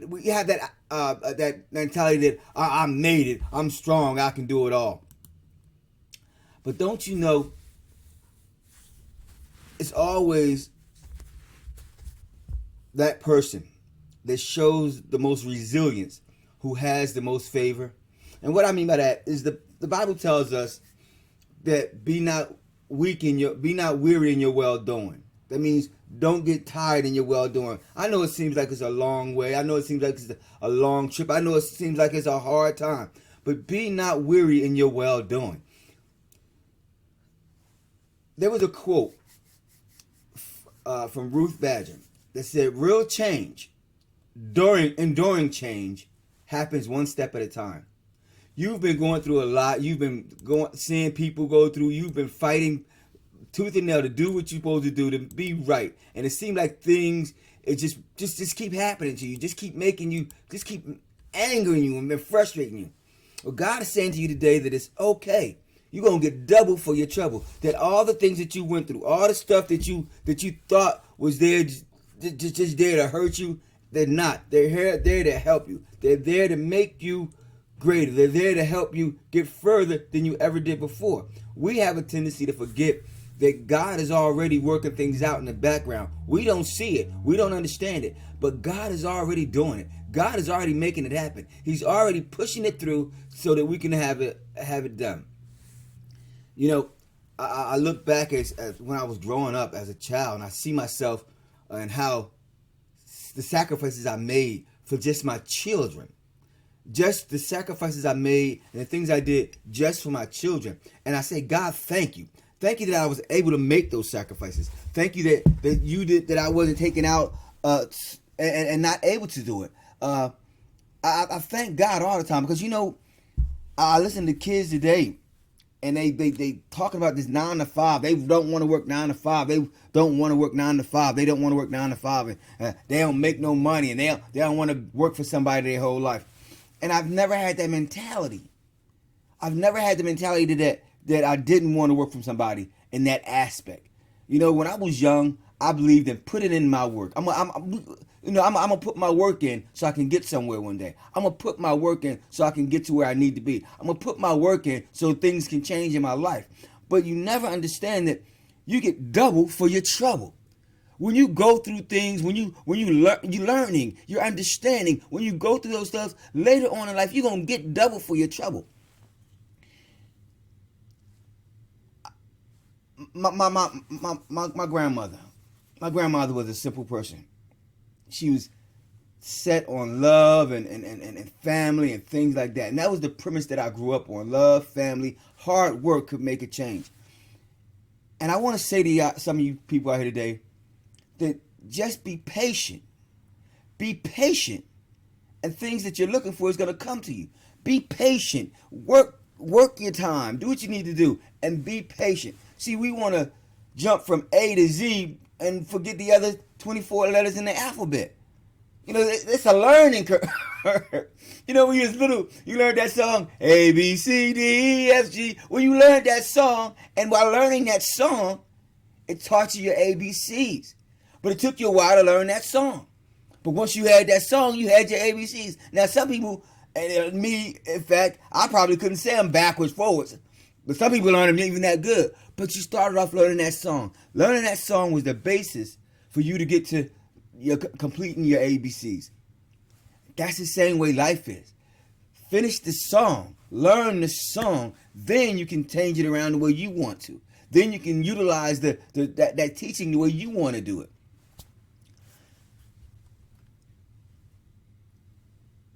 We have that mentality that I made it, I'm strong, I can do it all. But don't you know, it's always that person that shows the most resilience who has the most favor. And what I mean by that is the Bible tells us that be not weary in your well doing. That means don't get tired in your well doing. I know it seems like it's a long way. I know it seems like it's a long trip. I know it seems like it's a hard time. But be not weary in your well doing. There was a quote from Ruth Badger that said, "Real change, enduring change, happens one step at a time." You've been going through a lot. You've been seeing people go through. You've been fighting tooth and nail to do what you're supposed to do, to be right. And it seemed like things, it just keep happening to you. Just keep angering you and frustrating you. Well, God is saying to you today that it's okay. You're going to get double for your trouble. That all the things that you went through, all the stuff that you thought was there, just there to hurt you, they're not. They're there to help you. They're there to make you greater. They're there to help you get further than you ever did before. We have a tendency to forget that God is already working things out in the background. We don't see it. We don't understand it. But God is already doing it. God is already making it happen. He's already pushing it through so that we can have it done. You know, I look back as when I was growing up as a child, and I see myself and how the sacrifices I made for just my children. Just the sacrifices I made and the things I did just for my children. And I say, God, thank you. Thank you that I was able to make those sacrifices. Thank you that you did, that I wasn't taken out and not able to do it. I thank God all the time because, you know, I listen to kids today and they talking about this 9 to 5. They don't want to work 9 to 5. They don't want to work 9 to 5. They don't want to work 9 to 5. And they don't make no money and they don't want to work for somebody their whole life. And I've never had that mentality. I've never had the mentality that I didn't want to work for somebody in that aspect. You know, when I was young, I believed in putting in my work. I'm gonna put my work in so I can get somewhere one day. I'm gonna put my work in so I can get to where I need to be. I'm gonna put my work in so things can change in my life. But you never understand that you get double for your trouble. When you go through things, when you're learning, you're understanding. When you go through those stuff later on in life, you're gonna get double for your trouble. My grandmother. My grandmother was a simple person. She was set on love and family and things like that. And that was the premise that I grew up on. Love, family, hard work could make a change. And I want to say to some of you people out here today that just be patient. Be patient. And things that you're looking for is going to come to you. Be patient. Work your time. Do what you need to do. And be patient. See, we want to jump from A to Z and forget the other 24 letters in the alphabet. You know, it's a learning curve. You know, when you was little, you learned that song, A, B, C, D, E, F, G. When you learned that song, and while learning that song, it taught you your ABCs. But it took you a while to learn that song. But once you had that song, you had your ABCs. Now, some people, and me, in fact, I probably couldn't say them backwards, forwards. But some people learn them even that good. But you started off learning that song. Learning that song was the basis for you to get to completing your ABCs. That's the same way life is. Finish the song. Learn the song. Then you can change it around the way you want to. Then you can utilize that teaching the way you want to do it.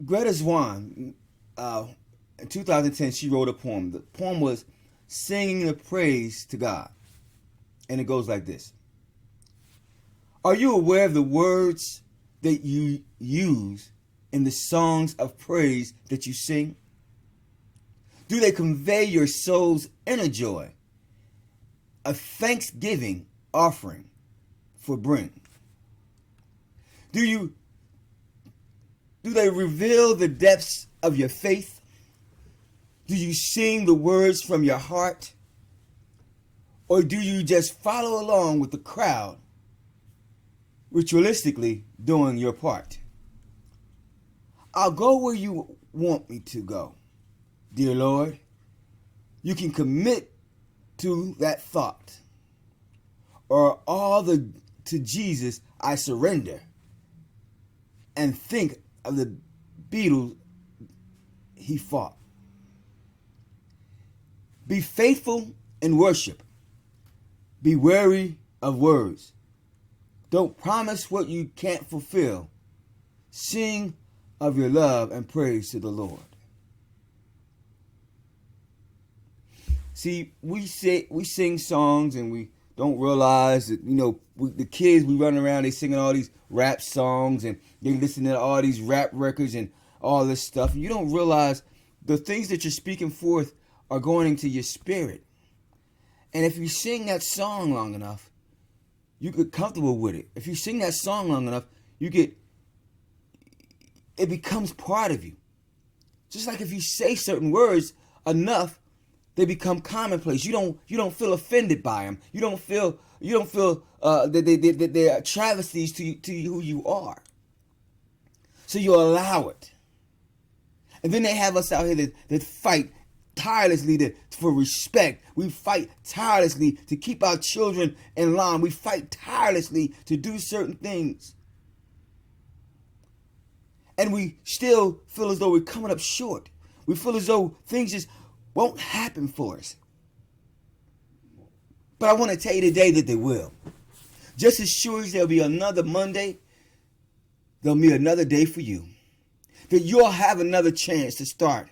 Greta Swan, in 2010, she wrote a poem. The poem was Singing the Praise to God. And it goes like this. Are you aware of the words that you use in the songs of praise that you sing? Do they convey your soul's inner joy? A thanksgiving offering for bring? Do they reveal the depths of your faith? Do you sing the words from your heart? Or do you just follow along with the crowd, ritualistically doing your part? I'll go where you want me to go, dear Lord. You can commit to that thought. Or to Jesus I surrender. And think of the battles he fought. Be faithful in worship. Be wary of words. Don't promise what you can't fulfill. Sing of your love and praise to the Lord. See, we sing songs and we don't realize that, the kids, we run around, they singing all these rap songs and they listen to all these rap records and all this stuff. And you don't realize the things that you're speaking forth are going into your spirit. And if you sing that song long enough, you get comfortable with it. If you sing that song long enough, it becomes part of you. Just like if you say certain words enough, they become commonplace. You don't feel offended by them. You don't feel that they are travesties to who you are. So you allow it. And then they have us out here that fight tirelessly for respect. We fight tirelessly to keep our children in line. We fight tirelessly to do certain things. And we still feel as though we're coming up short. We feel as though things just won't happen for us. But I want to tell you today that they will. Just as sure as there'll be another Monday, there'll be another day for you. That you'll have another chance to start.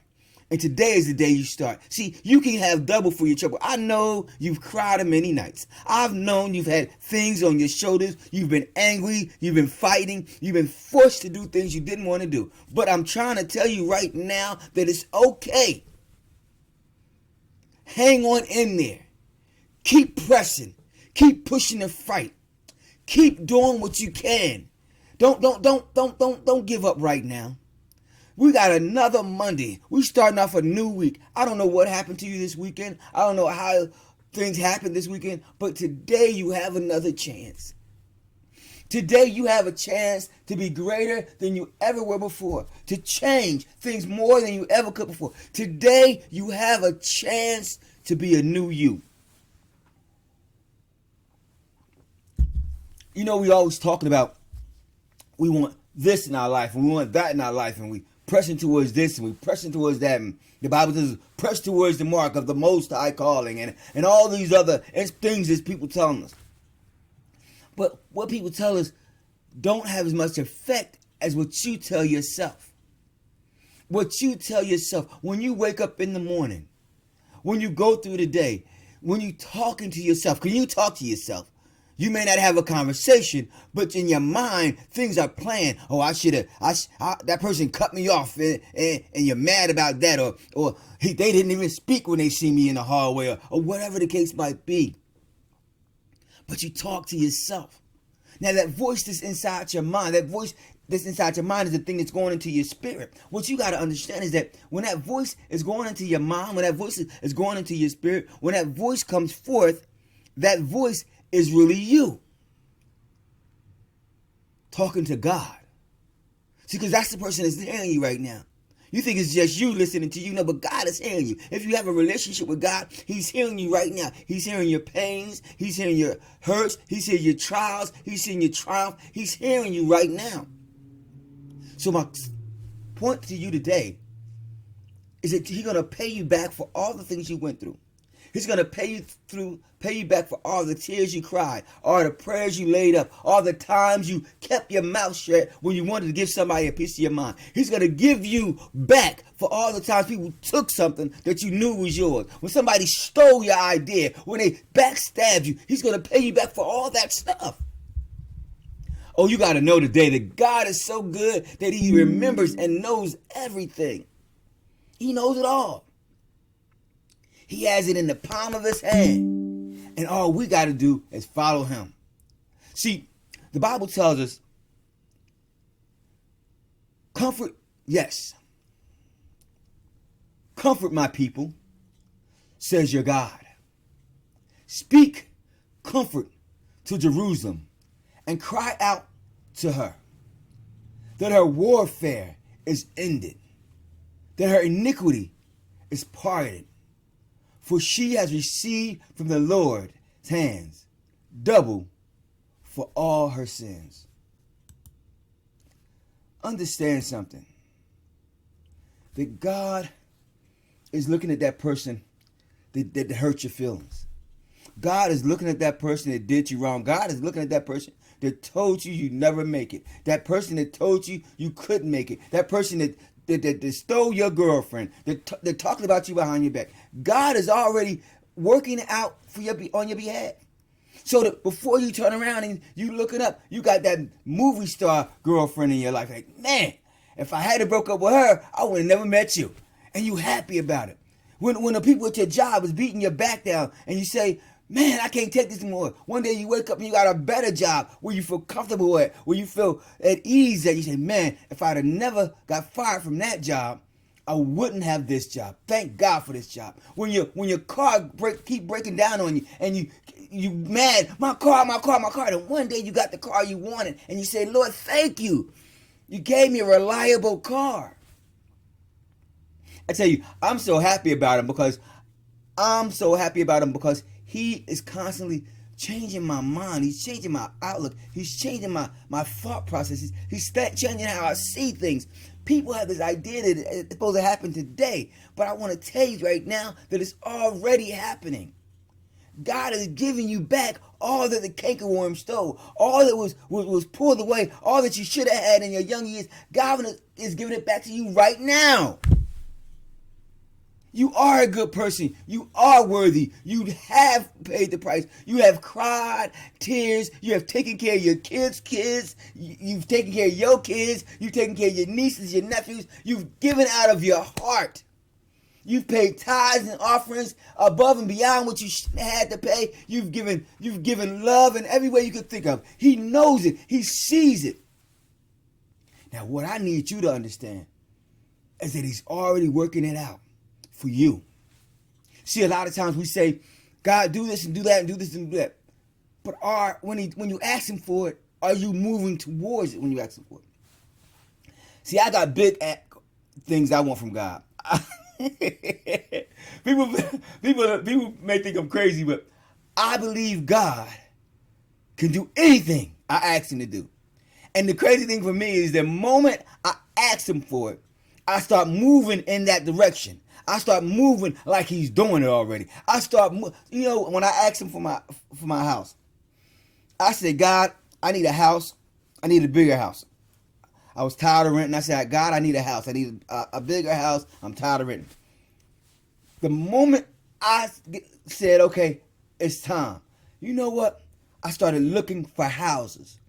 And today is the day you start. See, you can have double for your trouble. I know you've cried many nights. I've known you've had things on your shoulders. You've been angry. You've been fighting. You've been forced to do things you didn't want to do. But I'm trying to tell you right now that it's okay. Hang on in there. Keep pressing. Keep pushing the fight. Keep doing what you can. Don't give up right now. We got another Monday. We starting off a new week. I don't know what happened to you this weekend. I don't know how things happened this weekend. But today you have another chance. Today you have a chance to be greater than you ever were before. To change things more than you ever could before. Today you have a chance to be a new you. We always talking about we want this in our life and we want that in our life and we pressing towards this and we pressing towards that. And the Bible says press towards the mark of the most high calling and all these other things that people telling us. But what people tell us don't have as much effect as what you tell yourself. What you tell yourself when you wake up in the morning, when you go through the day, when you talking to yourself. Can you talk to yourself? You may not have a conversation, but in your mind, things are planned. Oh, that person cut me off and you're mad about that. Or they didn't even speak when they see me in the hallway or whatever the case might be. But you talk to yourself. Now that voice that's inside your mind, that voice that's inside your mind is the thing that's going into your spirit. What you got to understand is that when that voice is going into your mind, when that voice is going into your spirit, when that voice comes forth, that voice is really you talking to God. See, because that's the person that's hearing you right now. You think it's just you listening to you. No, but God is hearing you. If you have a relationship with God, He's hearing you right now. He's hearing your pains. He's hearing your hurts. He's hearing your trials. He's hearing your triumph. He's hearing you right now. So my point to you today is that He's going to pay you back for all the things you went through. He's going to pay you back for all the tears you cried, all the prayers you laid up, all the times you kept your mouth shut when you wanted to give somebody a piece of your mind. He's going to give you back for all the times people took something that you knew was yours. When somebody stole your idea, when they backstabbed you, He's going to pay you back for all that stuff. Oh, you got to know today that God is so good that He remembers and knows everything. He knows it all. He has it in the palm of His hand. And all we got to do is follow Him. See, the Bible tells us, comfort, yes. Comfort my people, says your God. Speak comfort to Jerusalem and cry out to her that her warfare is ended, that her iniquity is pardoned. For she has received from the Lord's hands double for all her sins. Understand something. That God is looking at that person that hurt your feelings. God is looking at that person that did you wrong. God is looking at that person that told you you'd never make it. That person that told you you couldn't make it. That person that stole your girlfriend. That talked about you behind your back. God is already working out for on your behalf. So that before you turn around and you looking up, you got that movie star girlfriend in your life. Like, man, if I hadn't broke up with her, I would have never met you. And you happy about it. When the people at your job is beating your back down and you say, man, I can't take this anymore. One day you wake up and you got a better job where you feel comfortable at, where you feel at ease at. You say, man, if I'd have never got fired from that job, I wouldn't have this job. Thank God for this job. When your car keep breaking down on you and you mad, my car. And one day you got the car you wanted and you say, Lord, thank you. You gave me a reliable car. I tell you, I'm so happy about him because he is constantly changing my mind. He's changing my outlook. He's changing my thought processes. He's changing how I see things. People have this idea that it's supposed to happen today, but I want to tell you right now that it's already happening. God is giving you back all that the cankerworm stole, all that was pulled away, all that you should have had in your young years. God is giving it back to you right now. You are a good person. You are worthy. You have paid the price. You have cried tears. You have taken care of your kids' kids. You've taken care of your kids. You've taken care of your nieces, your nephews. You've given out of your heart. You've paid tithes and offerings above and beyond what you had to pay. You've given love in every way you could think of. He knows it. He sees it. Now, what I need you to understand is that he's already working it out for you. See, a lot of times we say, God, do this and do that and do this and do that. But when you ask him for it, are you moving towards it when you ask him for it? See, I got big things I want from God. people may think I'm crazy, but I believe God can do anything I ask him to do. And the crazy thing for me is the moment I ask him for it, I start moving in that direction. I start moving like he's doing it already. I start, when I asked him for my house, I said, God, I need a house. I need a bigger house. I was tired of renting. I said, God, I need a house. I need a bigger house. I'm tired of renting. The moment I said, okay, it's time. You know what? I started looking for houses.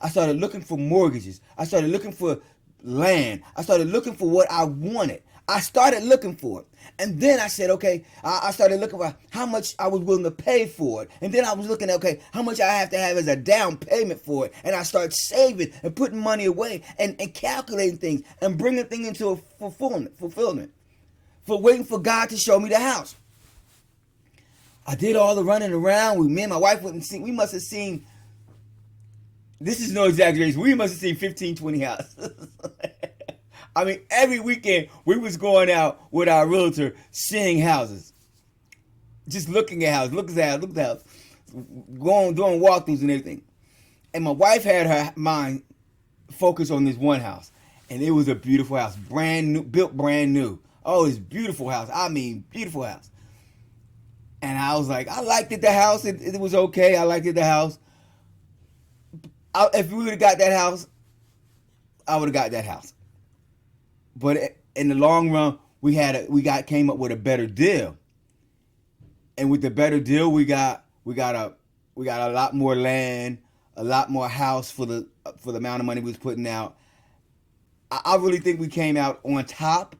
I started looking for mortgages. I started looking for land. I started looking for what I wanted. I started looking for it. And then I said, okay, I started looking for how much I was willing to pay for it. And then I was looking at, okay, how much I have to have as a down payment for it. And I started saving and putting money away and calculating things and bringing things into a fulfillment, for waiting for God to show me the house. I did all the running around. Me and my wife we must have seen, this is no exaggeration, we must have seen 15, 20 houses. I mean, every weekend we was going out with our realtor seeing houses. Just looking at houses, looking at houses, doing walkthroughs and everything. And my wife had her mind focused on this one house. And it was a beautiful house, brand new, built brand new. Oh, it's a beautiful house. I mean, beautiful house. And I was like, I liked it, the house. It was okay. I liked it, the house. If we would have got that house, I would have got that house. But in the long run, we came up with a better deal. And with the better deal, we got a lot more land, a lot more house for the amount of money we was putting out. I really think we came out on top.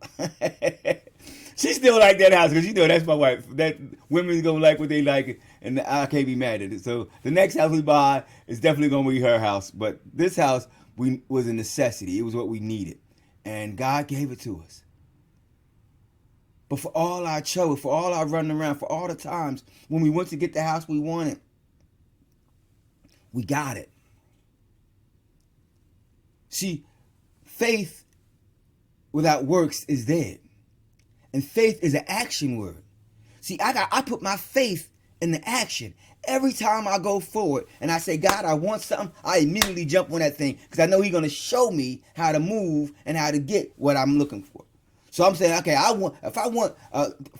She still like that house because that's my wife. That women's gonna like what they like, and I can't be mad at it. So the next house we buy is definitely gonna be her house. But this house was a necessity. It was what we needed. And God gave it to us. But for all our trouble, for all our running around, for all the times when we went to get the house we wanted, we got it. See, faith without works is dead. And faith is an action word. See, I put my faith in the action. Every time I go forward and I say, God, I want something, I immediately jump on that thing because I know he's going to show me how to move and how to get what I'm looking for. So I'm saying, okay, if I want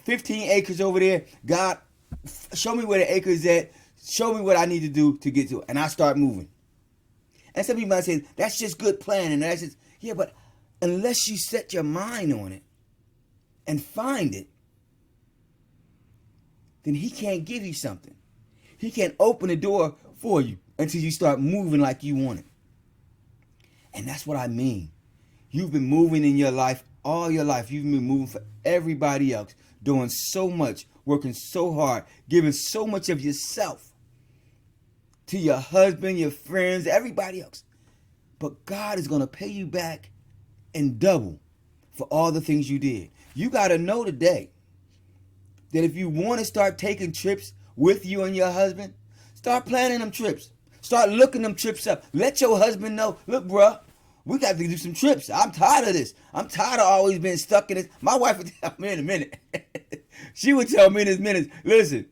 15 acres over there, God, show me where the acre is at. Show me what I need to do to get to it. And I start moving. And some people might say, that's just good planning. That's just, yeah, but unless you set your mind on it and find it, then he can't give you something. He can't open the door for you until you start moving like you want it. And that's what I mean. You've been moving in your life all your life. You've been moving for everybody else, doing so much, working so hard, giving so much of yourself to your husband, your friends, everybody else. But God is going to pay you back in double for all the things you did. You got to know today that if you want to start taking trips with you and your husband, start planning them trips. Start looking them trips up. Let your husband know, look, bruh, we got to do some trips. I'm tired of this. I'm tired of always being stuck in this. My wife would tell me in a minute. She would tell me in this minute, listen,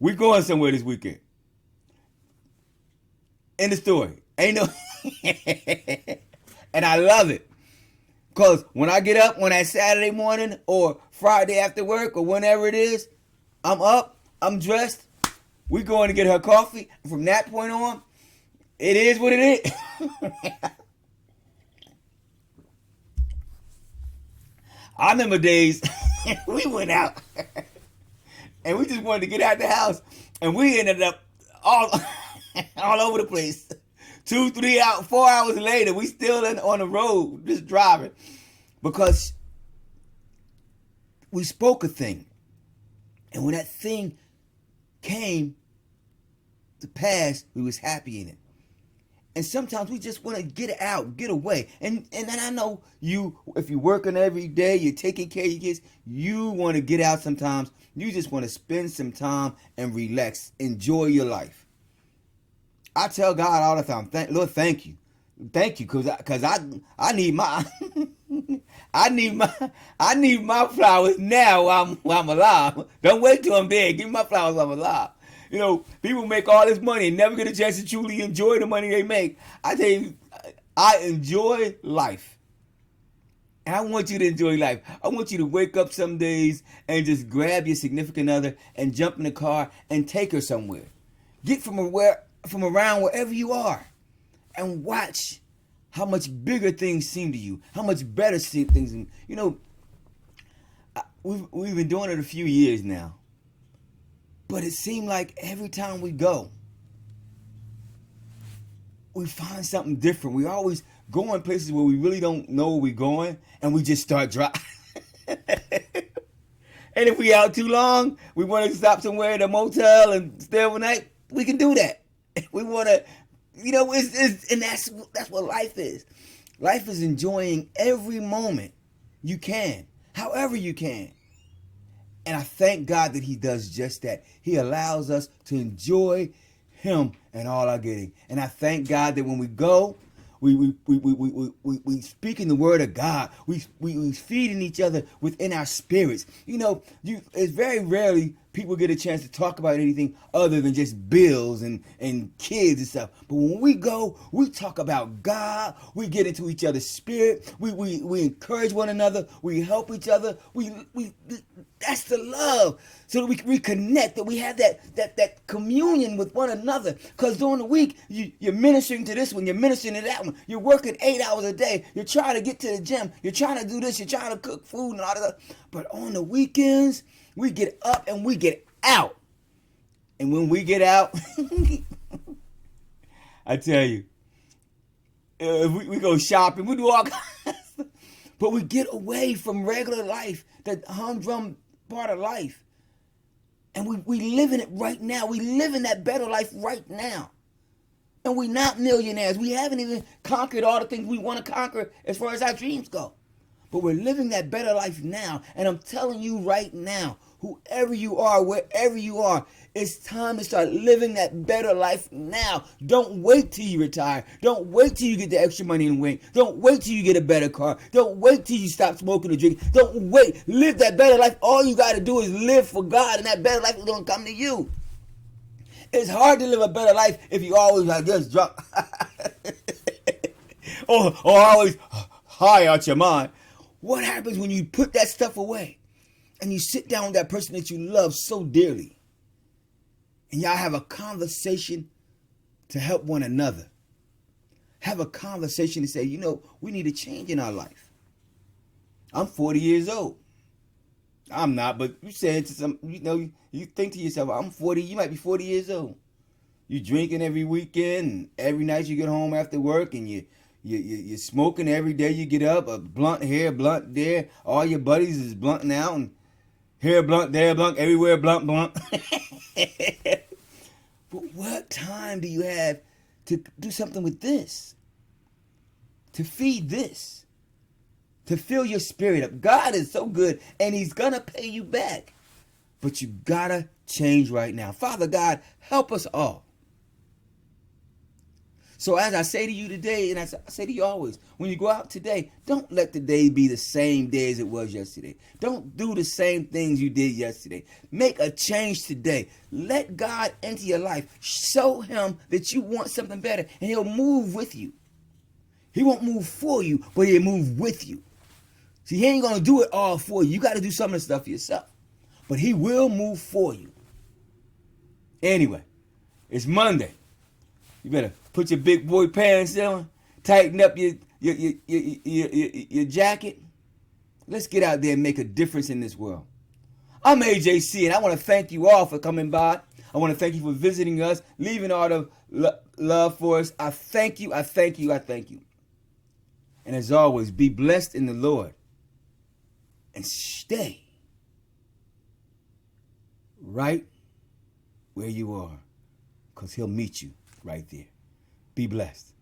we're going somewhere this weekend. End of story. Ain't no... And I love it. Because when I get up on that Saturday morning or Friday after work or whenever it is, I'm up, I'm dressed, we going to get her coffee. From that point on, it is what it is. I remember days we went out and we just wanted to get out the house and we ended up all over the place. 2, 3 hours, 4 hours later, we still on the road just driving because we spoke a thing. And when that thing came to pass, we was happy in it. And sometimes we just want to get it out, get away. And then I know you, if you're working every day, you're taking care of your kids, you want to get out sometimes. You just want to spend some time and relax, enjoy your life. I tell God all the time, Lord, thank you. Thank you, because I need my I need my flowers now while I'm alive. Don't wait till I'm dead. Give me my flowers while I'm alive. You know, people make all this money and never get a chance to truly enjoy the money they make. I tell you, I enjoy life. And I want you to enjoy life. I want you to wake up some days and just grab your significant other and jump in the car and take her somewhere. Get from around wherever you are and watch how much bigger things seem to you, how much better things seem. You know, we've been doing it a few years now, but it seemed like every time we go, we find something different. We always go in places where we really don't know where we're going, and we just start driving. And if we out too long, we want to stop somewhere at a motel and stay overnight, we can do that. We want to, you know, and that's what life is. Life is enjoying every moment you can, however you can. And I thank God that he does just that. He allows us to enjoy him and all our getting. And I thank God that when we go, we speaking the word of God. We feeding each other within our spirits. You know, it's very rarely people get a chance to talk about anything other than just bills and kids and stuff. But when we go, we talk about God. We get into each other's spirit. We encourage one another. We help each other. That's the love. So that we connect, that we have that communion with one another. Because during the week, you're ministering to this one, you're ministering to that one. You're working 8 hours a day. You're trying to get to the gym. You're trying to do this. You're trying to cook food and all that. But on the weekends, we get up and we get out. And when we get out, I tell you, we go shopping, we do all kinds of stuff. But we get away from regular life, that humdrum part of life. And we live in it right now. We live in that better life right now. And we're not millionaires. We haven't even conquered all the things we want to conquer as far as our dreams go. But we're living that better life now. And I'm telling you right now, whoever you are, wherever you are, it's time to start living that better life now. Don't wait till you retire. Don't wait till you get the extra money and win. Don't wait till you get a better car. Don't wait till you stop smoking or drinking. Don't wait. Live that better life. All you got to do is live for God, and that better life is going to come to you. It's hard to live a better life if you always like just drunk. or always high out your mind. What happens when you put that stuff away and you sit down with that person that you love so dearly and y'all have a conversation to help one another? Have a conversation to say, you know, we need a change in our life. I'm 40 years old. I'm not, but you say it to some, you know, you think to yourself, I'm 40, you might be 40 years old. You drinking every weekend, and every night you get home after work, and you're smoking every day you get up, a blunt here, blunt there. All your buddies is blunting out, and here blunt, there blunt, everywhere blunt, blunt. But what time do you have to do something with this? To feed this? To fill your spirit up? God is so good, and He's going to pay you back. But you got to change right now. Father God, help us all. So as I say to you today, and as I say to you always, when you go out today, don't let the day be the same day as it was yesterday. Don't do the same things you did yesterday. Make a change today. Let God into your life. Show Him that you want something better, and He'll move with you. He won't move for you, but He'll move with you. See, He ain't going to do it all for you. You got to do some of the stuff yourself. But He will move for you. Anyway, it's Monday. You better put your big boy pants on, tighten up your jacket. Let's get out there and make a difference in this world. I'm AJC, and I want to thank you all for coming by. I want to thank you for visiting us, leaving all the love for us. I thank you, I thank you, I thank you. And as always, be blessed in the Lord and stay right where you are, because He'll meet you right there. Be blessed.